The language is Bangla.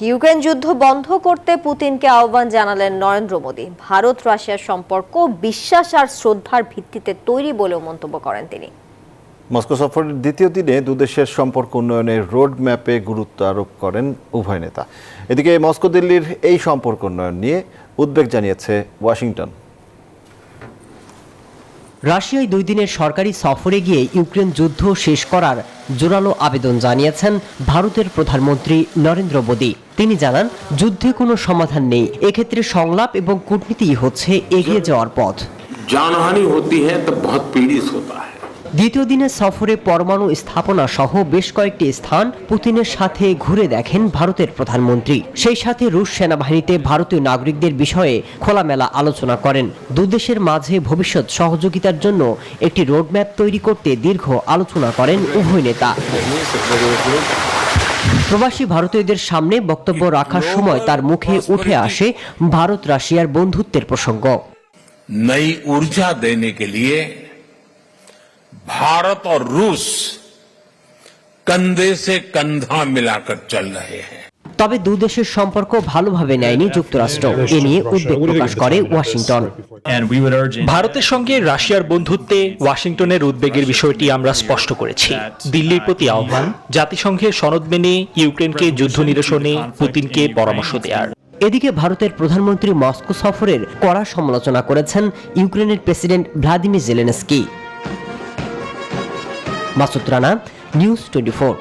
ইউক্রেন যুদ্ধ বন্ধ করতে পুতিনকে আহ্বান জানালেন নরেন্দ্র মোদী। ভারত রাশিয়ার সম্পর্ক বিশ্বাস আর শ্রদ্ধার ভিত্তিতে তৈরি বলেও মন্তব্য করেন তিনি। মস্কো সফরের দ্বিতীয় দিনে দুদেশের সম্পর্ক উন্নয়নের রোড ম্যাপে গুরুত্ব আরোপ করেন উভয় নেতা। এদিকে মস্কো দিল্লির এই সম্পর্ক উন্নয়ন নিয়ে উদ্বেগ জানিয়েছে ওয়াশিংটন। রাশিয়ায় 2 দিনের সরকারি সফরে গিয়ে ইউক্রেন যুদ্ধ শেষ করার জোরালো আবেদন জানিয়েছেন ভারতের প্রধানমন্ত্রী নরেন্দ্র মোদী। তিনি জানান, যুদ্ধে কোনো সমাধান নেই, এক্ষেত্রে সংলাপ এবং কূটনীতিই হচ্ছে এগিয়ে যাওয়ার পথ। जानहानि होती है तो बहुत पीड़ित होता है। দ্বিতীয় দিনের সফরে পরমাণু স্থাপনা সহ বেশ কয়েকটি স্থান পুতিনের সাথে ঘুরে দেখেন ভারতের প্রধানমন্ত্রী। সেই সাথে রুশ সেনাবাহিনীতে ভারতীয় নাগরিকদের বিষয়ে খোলামেলা আলোচনা করেন। দুদেশের মাঝে ভবিষ্যৎ সহযোগিতার জন্য একটি রোডম্যাপ তৈরি করতে দীর্ঘ আলোচনা করেন উভয় নেতা। প্রবাসী ভারতীয়দের সামনে বক্তব্য রাখার সময় তার মুখে উঠে আসে ভারত রাশিয়ার বন্ধুত্বের প্রসঙ্গ। नई ऊर्जा देने के लिए भारत और रूस कंधे से कंधा मिलाकर चल रहे हैं। তবে দুদেশের সম্পর্ক ভালোভাবে নেয়নি যুক্তরাষ্ট্র, এ নিয়ে উদ্বেগ প্রকাশ করে ওয়াশিংটন। ভারতের সঙ্গে রাশিয়ার বন্ধুত্বে ওয়াশিংটনের উদ্বেগের বিষয়টি আমরা স্পষ্ট করেছি। দিল্লির প্রতি আহ্বান, জাতিসংঘের সনদ মেনে ইউক্রেনকে যুদ্ধ নিরসনে পুতিনকে পরামর্শ দেওয়ার। এদিকে ভারতের প্রধানমন্ত্রী মস্কো সফরের কড়া সমালোচনা করেছেন ইউক্রেনের president Vladimir Zelensky. Masud Rana, news 24।